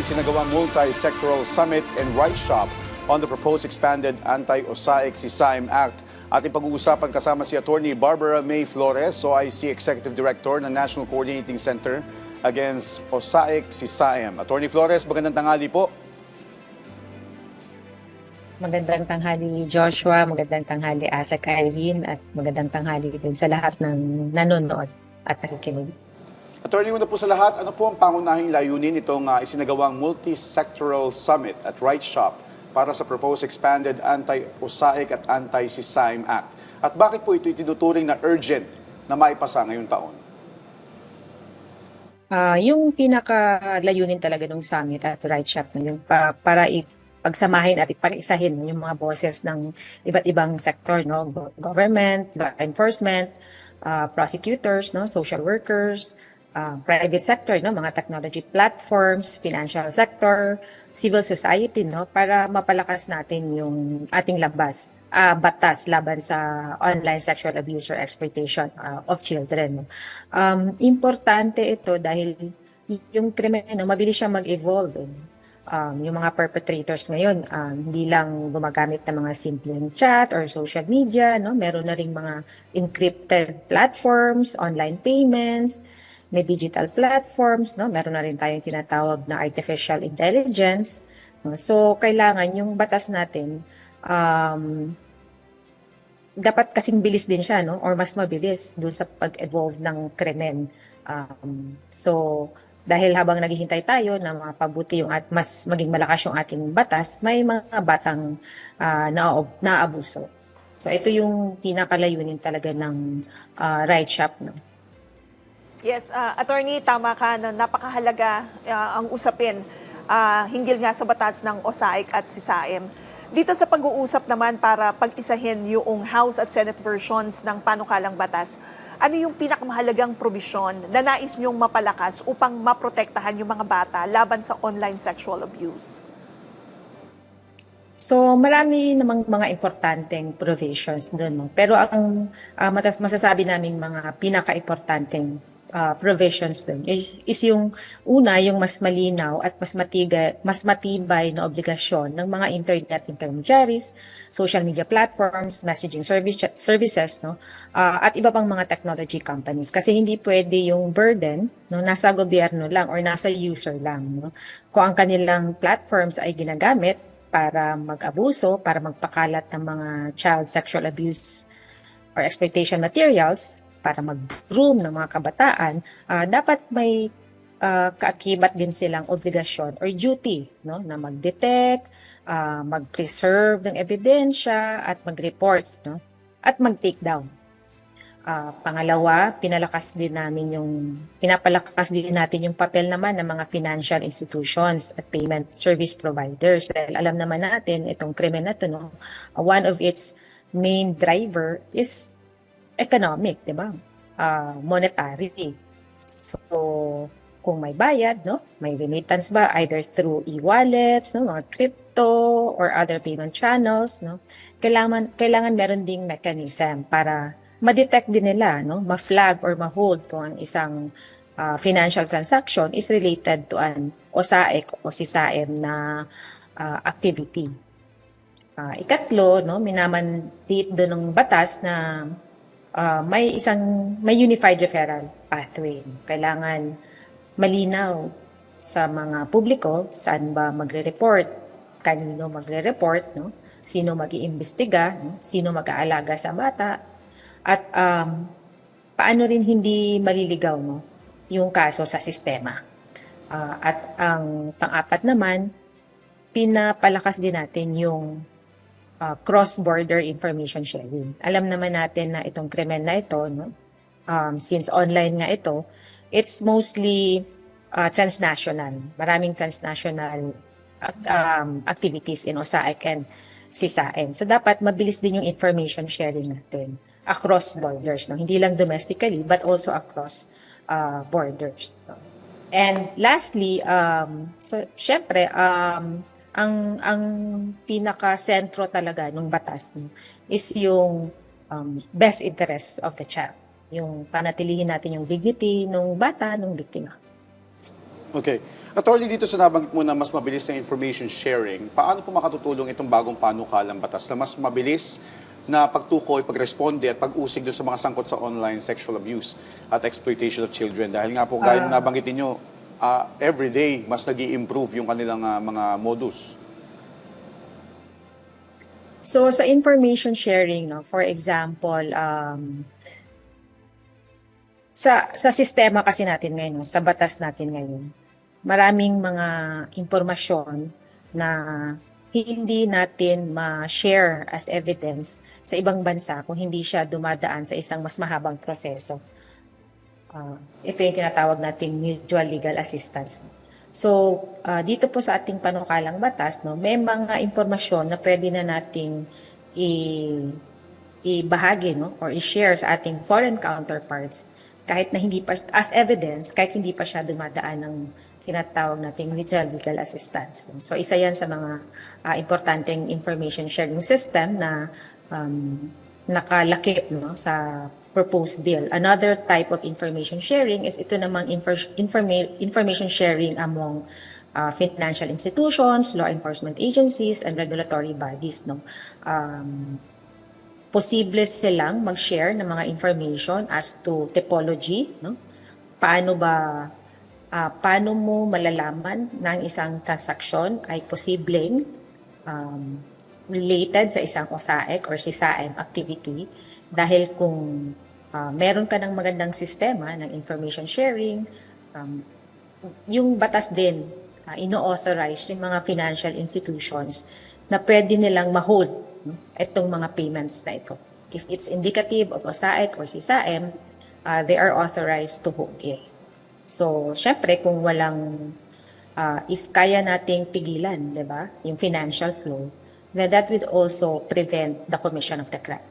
isinagawang multi-sectoral summit and rights shop on the proposed expanded Anti-OSAIC CSIM Act. Ating pag-uusapan kasama si Attorney Barbara May Flores, OIC Executive Director ng National Coordinating Center Against OSAIC CSIM. Attorney Flores, magandang tanghali po. Magandang tanghali Joshua, magandang tanghali Asek Irene, at magandang tanghali din sa lahat ng nanonood at nakikinig. Attorney, una po sa lahat, ano po ang pangunahing layunin itong isinagawang multi-sectoral summit at rights shop para sa proposed expanded Anti-OSAIC at Anti-CSIM Act? At bakit po ito itinuturing na urgent na maipasa ngayong taon? Yung pinaka-layunin talaga ng summit at rights shop na yung para pagsamahin at ipag-isahin yung mga boses ng iba't ibang sektor, no? Government, law enforcement, prosecutors, no? Social workers, private sector, no? Mga technology platforms, financial sector, civil society, no? Para mapalakas natin yung ating batas laban sa online sexual abuse or exploitation of children. No? Importante ito dahil yung krimen, no, mabilis siyang mag-evolve. Yung mga perpetrators ngayon, hindi lang gumagamit ng mga simpleng chat or social media, no? Meron na ring mga encrypted platforms, online payments, may digital platforms, no? Meron na rin tayong tinatawag na artificial intelligence. No? So, kailangan yung batas natin, dapat kasing bilis din siya, no? Or mas mabilis dun sa pag-evolve ng krimen. So, dahil habang naghihintay tayo na mapabuti yung at mas maging malakas yung ating batas, may mga batang naabuso. So, ito yung pinakalayunin talaga ng right shop, no? Yes, Attorney, tama ka na napakahalaga ang usapin hinggil nga sa batas ng OSAIC at CSIM. Dito sa pag-uusap naman para pag-isahin yung House at Senate versions ng panukalang batas, ano yung pinakamahalagang probisyon na nais niyong mapalakas upang maprotektahan yung mga bata laban sa online sexual abuse? So, marami namang mga importanteng provisions doon. No? Pero ang masasabi naming mga pinaka-importanteng provisions doon is yung una, yung mas malinaw at mas matibay na obligasyon ng mga internet intermediaries, social media platforms, messaging services, no? At iba pang mga technology companies. Kasi hindi pwede yung burden, no, nasa gobyerno lang or nasa user lang. No? Kung ang kanilang platforms ay ginagamit para mag-abuso, para magpakalat ng mga child sexual abuse or exploitation materials, para mag-groom ng mga kabataan, dapat may kaakibat din silang obligasyon or duty, no, na mag-detect, mag-preserve ng ebidensya at mag-report, no, at mag-take down. Pangalawa, pinapalakas din natin yung papel naman ng mga financial institutions at payment service providers. Dahil alam naman natin itong krimen na ito, no, one of its main driver is economic, 'di ba? Monetary. So, kung may bayad, no, may remittance ba either through e-wallets, no, mga crypto or other payment channels, no, kailangan meron ding mechanism para ma-detect din nila, no, ma-flag or ma-hold kung ang isang financial transaction is related to an OSAIC o CSIM na activity. Ikatlo, no, minamandate doon ng batas na may unified referral pathway. Kailangan malinaw sa mga publiko saan ba magre-report, kanino magre-report, no? Sino mag-iimbestiga, no? Sino mag-aalaga sa bata, at paano rin hindi maliligaw, no, yung kaso sa sistema. At ang pang-apat naman, pinapalakas din natin yung cross-border information sharing. Alam naman natin na itong krimen na ito, no, since online nga ito, it's mostly transnational. Maraming transnational activities in OSAIC and CSIM. So dapat mabilis din yung information sharing natin across borders, no? Hindi lang domestically but also across borders. No? And lastly, so syempre, ang pinaka-sentro talaga ng batas, no, is yung best interest of the child. Yung panatilihin natin yung dignity ng bata, ng biktima. Okay. Attorney, dito sa nabanggit mo na mas mabilis na information sharing, paano po makatutulong itong bagong panukalang batas na mas mabilis na pagtukoy, pagresponde at pag-usig doon sa mga sangkot sa online sexual abuse at exploitation of children? Dahil nga po, gaya ng nabanggitin nyo, everyday mas nag improve yung kanilang mga modus. So sa information sharing, no, for example, sa sistema kasi natin ngayon, no, sa batas natin ngayon, maraming mga impormasyon na hindi natin ma-share as evidence sa ibang bansa kung hindi siya dumadaan sa isang mas mahabang proseso. Ito yung tinatawag nating mutual legal assistance. So, dito po sa ating panukalang batas, no, may mga impormasyon na pwede na nating ibahagi, no, or i-share sa ating foreign counterparts kahit na hindi pa, as evidence, kahit hindi pa siya dumadaan ng tinatawag nating mutual legal assistance. No? So, isa yan sa mga importanteng information sharing system na nakalakip, no, sa proposed bill. Another type of information sharing is ito namang information sharing among financial institutions, law enforcement agencies, and regulatory bodies. No? Posible silang mag-share ng mga information as to typology. No? Paano mo malalaman na ang isang transaksyon ay posibleng related sa isang OSAEC or SISAEM activity dahil kung meron ka ng magandang sistema ng information sharing, yung batas din ino-authorize yung mga financial institutions na pwede nilang ma-hold itong mga payments na ito. If it's indicative of OSAEC or SISAEM, they are authorized to hold it. So, syempre, kung if kaya nating pigilan, di ba, yung financial flow, then that would also prevent the commission of the crime.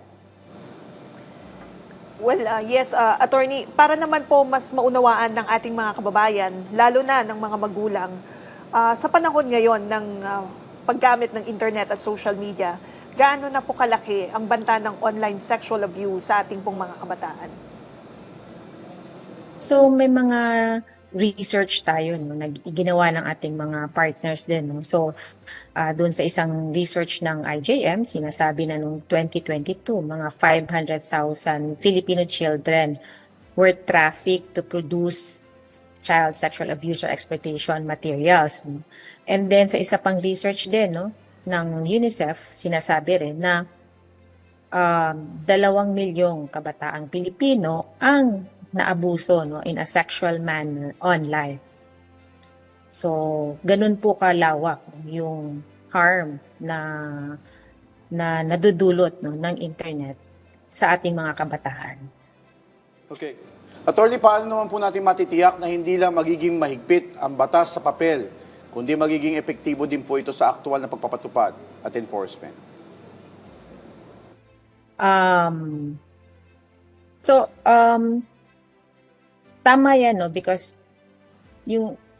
Well, yes, Attorney, para naman po mas maunawaan ng ating mga kababayan, lalo na ng mga magulang, sa panahon ngayon ng paggamit ng internet at social media, gaano na po kalaki ang banta ng online sexual abuse sa ating pong mga kabataan? So may mga research tayo, no, ginawa ng ating mga partners din. No? So doon sa isang research ng IJM, sinasabi na noong 2022, mga 500,000 Filipino children were trafficked to produce child sexual abuse or exploitation materials. No? And then sa isa pang research din, no, ng UNICEF, sinasabi rin na 2 milyong kabataang Pilipino ang naabuso, no, in a sexual manner online. So, ganun po kalawak yung harm na nadudulot, no, ng internet sa ating mga kabataan. Okay. Attorney, paano naman po natin matitiyak na hindi lang magiging mahigpit ang batas sa papel, kundi magiging epektibo din po ito sa aktual na pagpapatupad at enforcement? Tama yan, no, because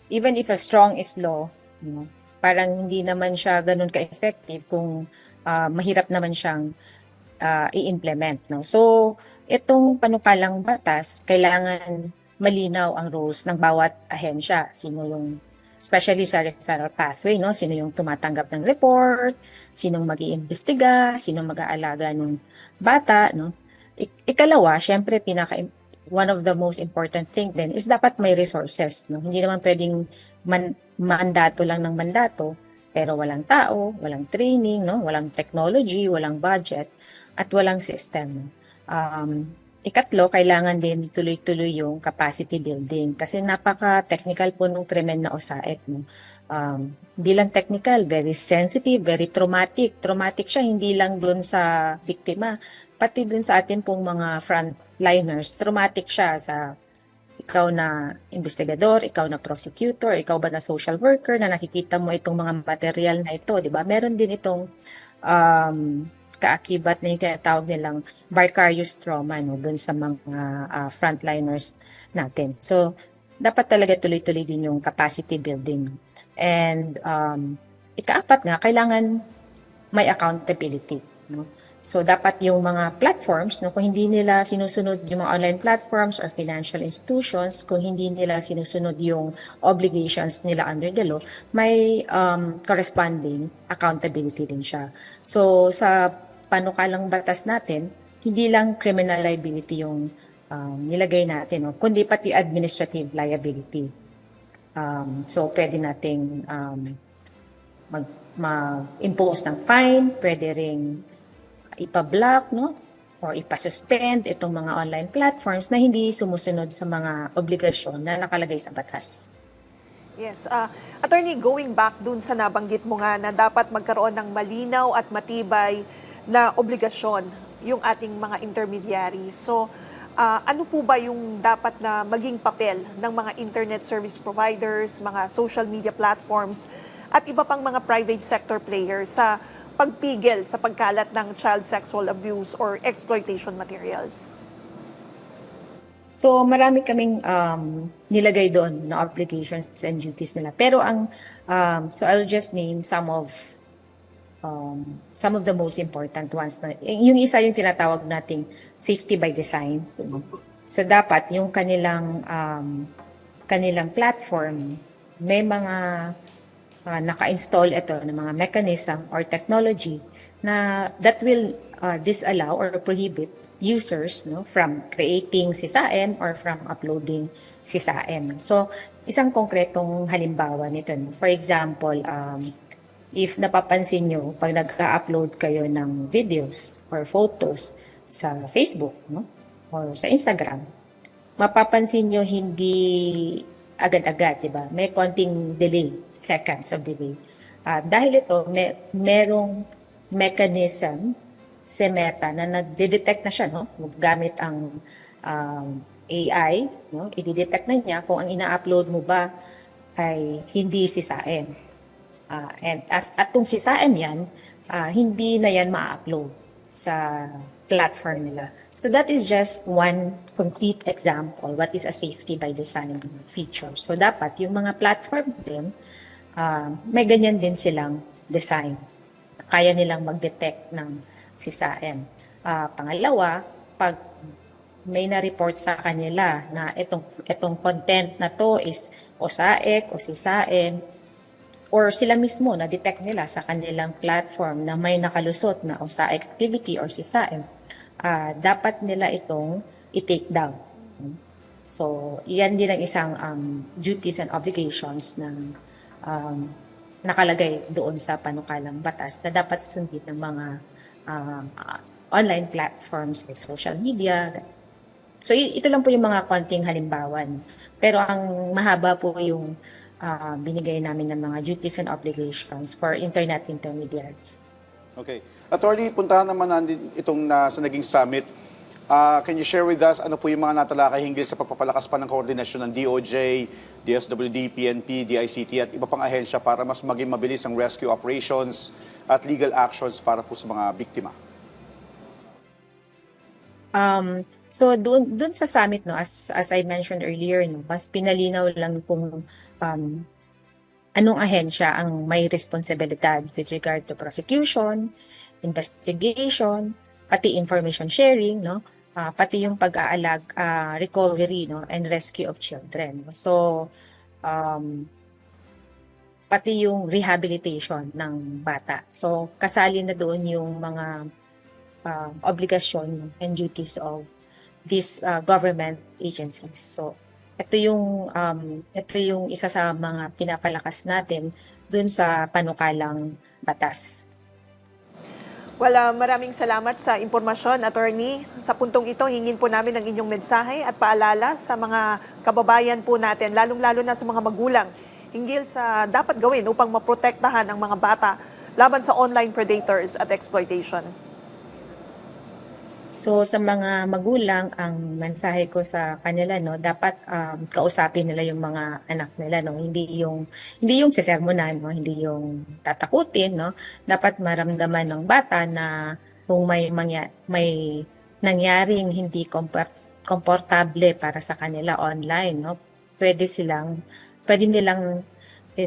even if a strong is law, no, parang hindi naman siya ganun ka-effective kung mahirap naman siyang i-implement, no. So itong panukalang batas, kailangan malinaw ang roles ng bawat ahensya, especially sa referral pathway, no, sino yung tumatanggap ng report, sinong mag-iimbestiga, sinong mag-aalaga ng bata, no. Ikalawa, syempre one of the most important thing din is dapat may resources, no? Hindi naman pwedeng mandato lang ng mandato, pero walang tao, walang training, no? Walang technology, walang budget, at walang system. No? Ikatlo, kailangan din tuloy-tuloy yung capacity building kasi napaka-technical po nung krimen na OSAEC. No? Hindi lang technical, very sensitive, very traumatic. Traumatic siya hindi lang dun sa biktima, pati dun sa atin pong mga frontliners. Traumatic siya sa ikaw na investigador, ikaw na prosecutor, ikaw ba na social worker na nakikita mo itong mga material na ito, di ba? Meron din itong kaakibat na yung tinatawag nilang vicarious trauma, no, dun sa mga frontliners natin. So, dapat talaga tuloy-tuloy din yung capacity building. And ikaapat nga, kailangan may accountability. No? So dapat yung mga platforms, no, kung hindi nila sinusunod yung mga online platforms or financial institutions, kung hindi nila sinusunod yung obligations nila under the law, may corresponding accountability din siya. So sa panukalang batas natin, hindi lang criminal liability yung nilagay natin, no, kundi pati administrative liability. So pwede nating mag-impose ng fine, pwede ring ipa-block, no? O ipa-suspend itong mga online platforms na hindi sumusunod sa mga obligasyon na nakalagay sa batas. Yes. Attorney, going back dun sa nabanggit mo nga na dapat magkaroon ng malinaw at matibay na obligasyon yung ating mga intermediaries. So, ano po ba yung dapat na maging papel ng mga internet service providers, mga social media platforms, at iba pang mga private sector players sa pagpigil sa pagkalat ng child sexual abuse or exploitation materials? So marami kaming nilagay doon na obligations and duties nila. Pero so I'll just name some of the most important ones. No? Yung isa yung tinatawag nating safety by design. So dapat yung kanilang platform may mga naka-install ito ng mga mechanism or technology na that will disallow or prohibit users, no, from creating CSAM or from uploading CSAM. So, isang konkretong halimbawa nito, no? For example, if napapansin nyo, pag nag-upload kayo ng videos or photos sa Facebook, no, or sa Instagram, mapapansin nyo hindi agad-agad, di ba? May konting delay, seconds of delay. Dahil ito, merong mechanism si Meta na nagde-detect na siya, no? Gamit ang AI, no? I-detect na niya kung ang ina-upload mo ba ay hindi CSAM. At kung CSAM yan, hindi na yan ma-upload sa platform nila. So that is just one concrete example what is a safety by design feature. So dapat yung mga platform din, may ganyan din silang design. Kaya nilang mag-detect ng CSAM. Pangalawa, pag may na-report sa kanila na itong content na to is OSAEC o CSAM, or sila mismo na-detect nila sa kanilang platform na may nakalusot na OSAEC activity or CSAM, dapat nila itong i-take down. So, iyan din ang isang duties and obligations na nakalagay doon sa panukalang batas na dapat sundin ng mga online platforms like social media. So, ito lang po yung mga konting halimbawan. Pero ang mahaba po yung binigay namin ng mga duties and obligations for internet intermediaries. Okay. Attorney, puntahan naman natin itong sa naging summit. Can you share with us ano po yung mga natalakay hinggil sa pagpapalakas pa ng koordinasyon ng DOJ, DSWD, PNP, DICT at iba pang ahensya para mas maging mabilis ang rescue operations at legal actions para po sa mga biktima? So doon sa summit, no, as I mentioned earlier, no, mas pinalinaw lang kung anong ahensya ang may responsibilidad with regard to prosecution, investigation, pati information sharing, no, pati yung pag-aalag, recovery, no, and rescue of children. So pati yung rehabilitation ng bata. So kasali na doon yung mga obligasyon and duties of these government agencies. So ito yung isa sa mga pinapalakas natin dun sa panukalang batas. Well, maraming salamat sa impormasyon, Attorney. Sa puntong ito, hingin po namin ang inyong mensahe at paalala sa mga kababayan po natin, lalong-lalo na sa mga magulang, hinggil sa dapat gawin upang maprotektahan ang mga bata laban sa online predators at exploitation. So sa mga magulang, ang mensahe ko sa kanila, no, dapat kausapin nila yung mga anak nila, no, hindi yung sesermonan, no, hindi yung tatakutin, no. Dapat maramdaman ng bata na kung may nangyaring hindi komportable para sa kanila online, no, pwede nilang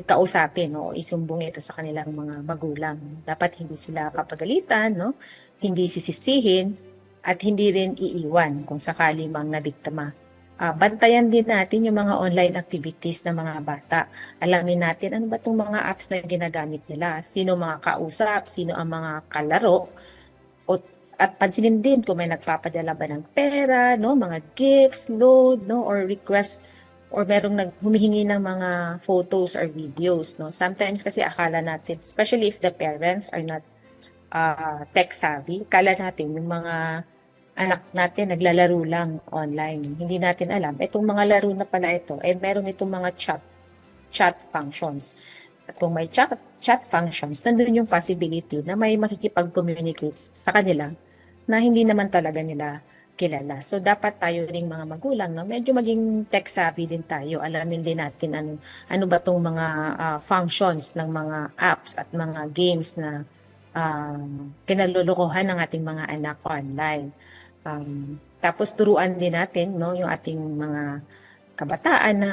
kausapin, no? Isumbong ito sa kanilang mga magulang. Dapat hindi sila kapagalitan, no? Hindi sisisihin at hindi rin iiwan kung sakali mang nabiktima. Bantayan din natin yung mga online activities ng mga bata. Alamin natin ano ba itong mga apps na ginagamit nila, sino mga kausap, sino ang mga kalaro, at pansinin din kung may nagpapadala ba ng pera, no, mga gifts, load, no, or request, or merong humihingi ng mga photos or videos, no. Sometimes kasi akala natin, especially if the parents are not tech savvy, akala natin yung mga anak natin naglalaro lang online. Hindi natin alam, itong mga laro na pala ito, meron itong mga chat functions. At kung may chat functions, nandun yung possibility na may makikipag-communicate sa kanila na hindi naman talaga nila kilala. So, dapat tayo ring mga magulang, no, medyo maging tech savvy din tayo. Alamin din natin ano ba tong mga functions ng mga apps at mga games na kinalulukuhan ng ating mga anak online. Tapos turuan din natin, no, yung ating mga kabataan na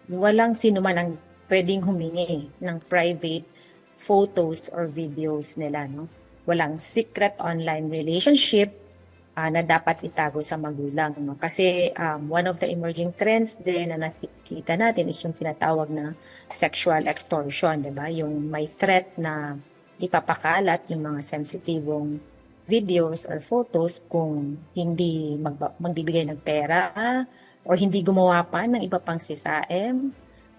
walang sino man ang pwedeng humingi ng private photos or videos nila, no? Walang secret online relationship na dapat itago sa magulang, no? Kasi one of the emerging trends din na nakikita natin is yung tinatawag na sexual extortion, 'di ba? Yung may threat na ipapakalat yung mga sensitibong videos or photos kung hindi magbibigay ng pera or hindi gumawa pa ng iba pang sisaem,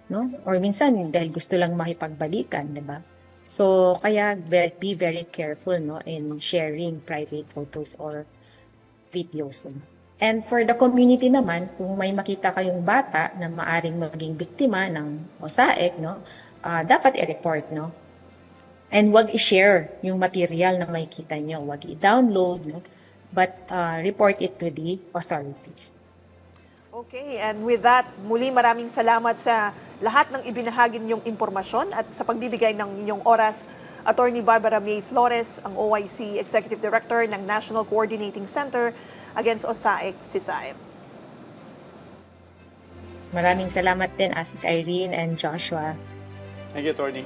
no? Or minsan dahil gusto lang makipagbalikan, 'di ba? So kaya be very careful, no, in sharing private photos or videos, no? And for the community naman, kung may makita kayong bata na maaring maging biktima ng OSAEC, no, dapat i-report, no? And wag i-share yung material na makikita nyo. Wag i-download, no? But report it to the authorities. Okay, and with that, muli maraming salamat sa lahat ng ibinahagi niyong impormasyon at sa pagbibigay ng inyong oras. Attorney Barbara May Flores, ang OIC Executive Director ng National Coordinating Center Against OSAIC, CISAIM. Maraming salamat din, Asik Irene and Joshua. Thank you, Attorney.